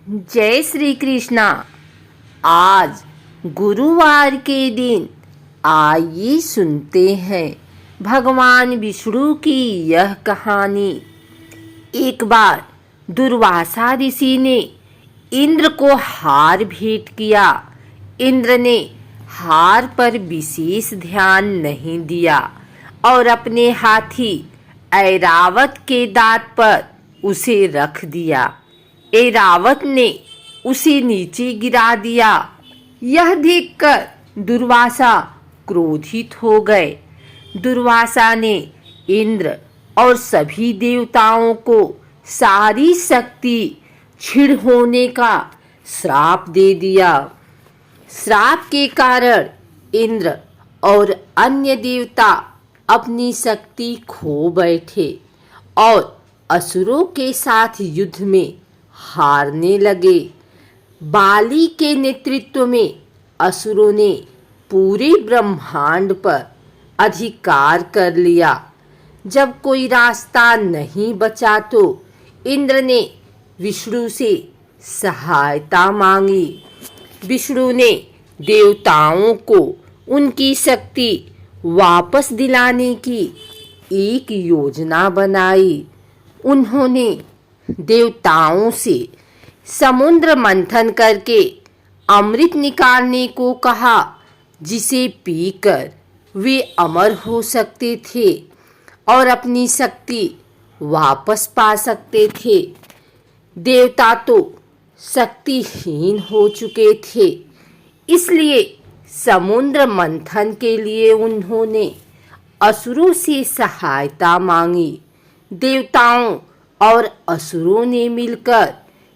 जय श्री कृष्णा। आज गुरुवार के दिन आइए सुनते हैं भगवान विष्णु की यह कहानी। एक बार दुर्वासा ऋषि ने इंद्र को हार भेंट किया। इंद्र ने हार पर विशेष ध्यान नहीं दिया और अपने हाथी ऐरावत के दांत पर उसे रख दिया। ऐरावत ने उसे नीचे गिरा दिया। यह देखकर दुर्वासा क्रोधित हो गए। दुर्वासा ने इंद्र और सभी देवताओं को सारी शक्ति क्षीण होने का श्राप दे दिया। श्राप के कारण इंद्र और अन्य देवता अपनी शक्ति खो बैठे और असुरों के साथ युद्ध में हारने लगे। बाली के नेतृत्व में असुरों ने पूरे ब्रह्मांड पर अधिकार कर लिया। जब कोई रास्ता नहीं बचा तो इंद्र ने विष्णु से सहायता मांगी। विष्णु ने देवताओं को उनकी शक्ति वापस दिलाने की एक योजना बनाई। उन्होंने देवताओं से समुद्र मंथन करके अमृत निकालने को कहा, जिसे पीकर वे अमर हो सकते थे और अपनी शक्ति वापस पा सकते थे। देवता तो शक्तिहीन हो चुके थे, इसलिए समुद्र मंथन के लिए उन्होंने असुरों से सहायता मांगी। देवताओं और असुरों ने मिलकर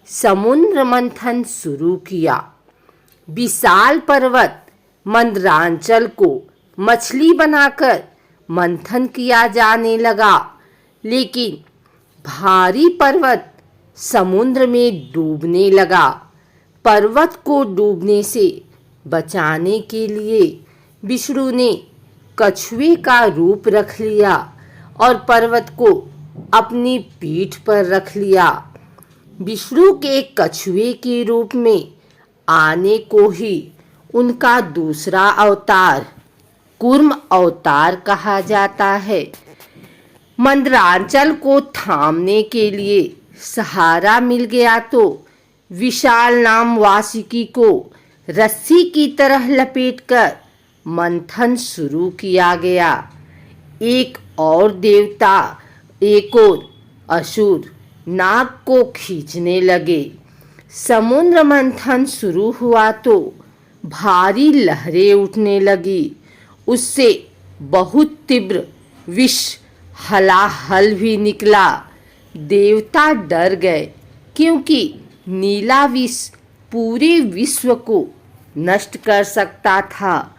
समुद्र मंथन शुरू किया। विशाल पर्वत मंदरांचल को मछली बनाकर मंथन किया जाने लगा, लेकिन भारी पर्वत समुद्र में डूबने लगा। पर्वत को डूबने से बचाने के लिए विष्णु ने कछुए का रूप रख लिया और पर्वत को अपनी पीठ पर रख लिया। विष्णु के कछुए के रूप में आने को ही उनका दूसरा अवतार कूर्म अवतार कहा जाता है। मंदरांचल को थामने के लिए सहारा मिल गया तो विशाल नाम वासुकी को रस्सी की तरह लपेटकर मंथन शुरू किया गया। एक और देवता एक और असुर नाग को खींचने लगे। समुद्र मंथन शुरू हुआ तो भारी लहरें उठने लगी। उससे बहुत तीव्र विष हलाहल भी निकला। देवता डर गए, क्योंकि नीला विष पूरे विश्व को नष्ट कर सकता था।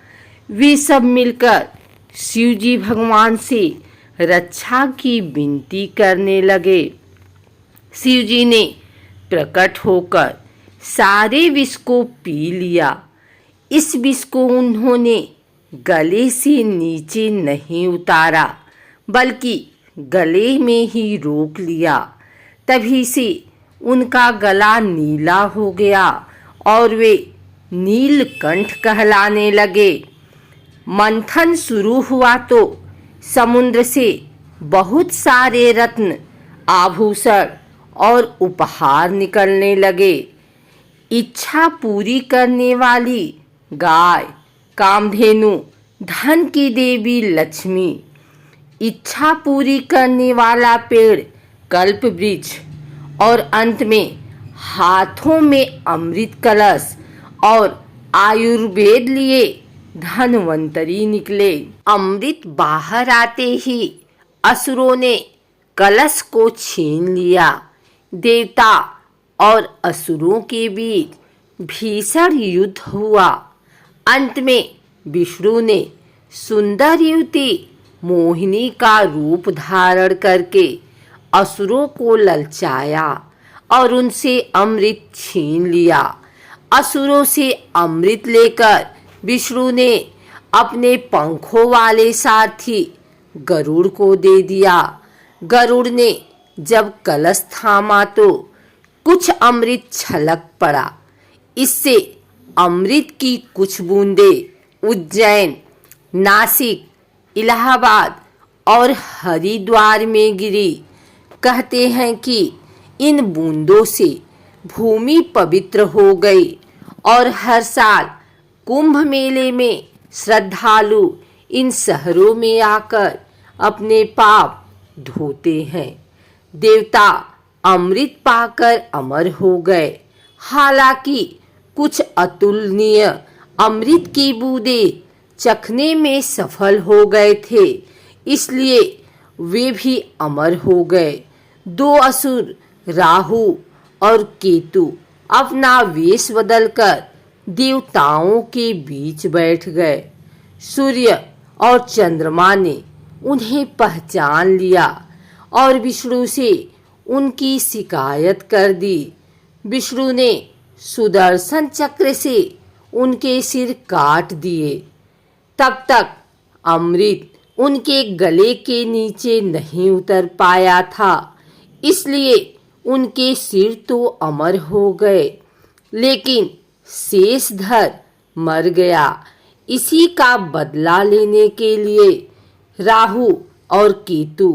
वे सब मिलकर शिवजी भगवान से रक्षा की विनती करने लगे। शिवजी ने प्रकट होकर सारे विष को पी लिया। इस विष को उन्होंने गले से नीचे नहीं उतारा, बल्कि गले में ही रोक लिया। तभी से उनका गला नीला हो गया और वे नीलकंठ कहलाने लगे। मंथन शुरू हुआ तो समुद्र से बहुत सारे रत्न, आभूषण और उपहार निकलने लगे। इच्छा पूरी करने वाली गाय कामधेनु, धन की देवी लक्ष्मी, इच्छा पूरी करने वाला पेड़ कल्प वृक्ष और अंत में हाथों में अमृत कलश और आयुर्वेद लिए धनवंतरी निकले। अमृत बाहर आते ही असुरों ने कलश को छीन लिया। देवता और असुरों के बीच भीषण युद्ध हुआ। अंत में विष्णु ने सुंदर युवती मोहिनी का रूप धारण करके असुरों को ललचाया और उनसे अमृत छीन लिया। असुरों से अमृत लेकर विष्णु ने अपने पंखों वाले सारथी गरुड़ को दे दिया। गरुड़ ने जब कलश थामा तो कुछ अमृत छलक पड़ा। इससे अमृत की कुछ बूंदें उज्जैन, नासिक, इलाहाबाद और हरिद्वार में गिरी। कहते हैं कि इन बूंदों से भूमि पवित्र हो गई और हर साल कुंभ मेले में श्रद्धालु इन शहरों में आकर अपने पाप धोते हैं। देवता अमृत पाकर अमर हो गए। हालांकि कुछ अतुलनीय अमृत की बूंदें चखने में सफल हो गए थे, इसलिए वे भी अमर हो गए। दो असुर राहु और केतु अपना वेश बदलकर देवताओं के बीच बैठ गए। सूर्य और चंद्रमा ने उन्हें पहचान लिया और विष्णु से उनकी शिकायत कर दी। विष्णु ने सुदर्शन चक्र से उनके सिर काट दिए। तब तक अमृत उनके गले के नीचे नहीं उतर पाया था, इसलिए उनके सिर तो अमर हो गए, लेकिन शेषधर मर गया। इसी का बदला लेने के लिए राहु और केतु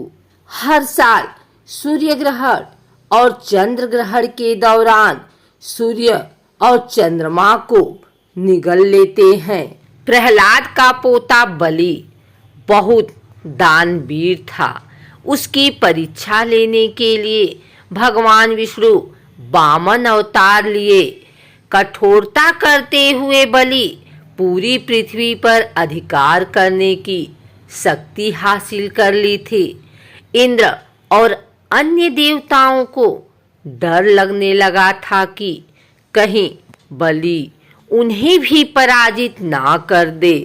हर साल सूर्य ग्रहण और चंद्र ग्रहण के दौरान सूर्य और चंद्रमा को निगल लेते हैं। प्रहलाद का पोता बलि बहुत दानवीर था। उसकी परीक्षा लेने के लिए भगवान विष्णु वामन अवतार लिए। कठोरता करते हुए बलि पूरी पृथ्वी पर अधिकार करने की शक्ति हासिल कर ली थी। इंद्र और अन्य देवताओं को डर लगने लगा था कि कहीं बलि उन्हें भी पराजित ना कर दे।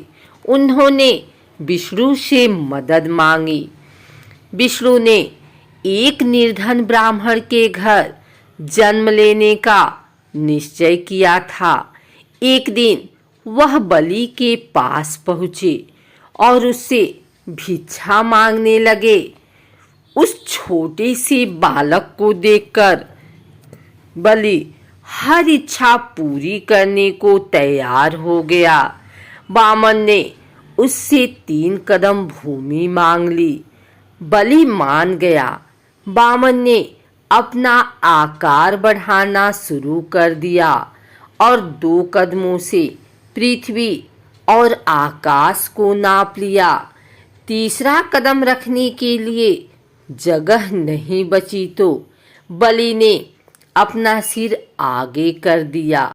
उन्होंने विष्णु से मदद मांगी। विष्णु ने एक निर्धन ब्राह्मण के घर जन्म लेने का निश्चय किया था। एक दिन वह बलि के पास पहुँचे और उससे भिक्षा मांगने लगे। उस छोटे से बालक को देखकर बलि हर इच्छा पूरी करने को तैयार हो गया। वामन ने उससे 3 कदम भूमि मांग ली। बलि मान गया। वामन ने अपना आकार बढ़ाना शुरू कर दिया और 2 कदमों से पृथ्वी और आकाश को नाप लिया। तीसरा कदम रखने के लिए जगह नहीं बची तो बलि ने अपना सिर आगे कर दिया।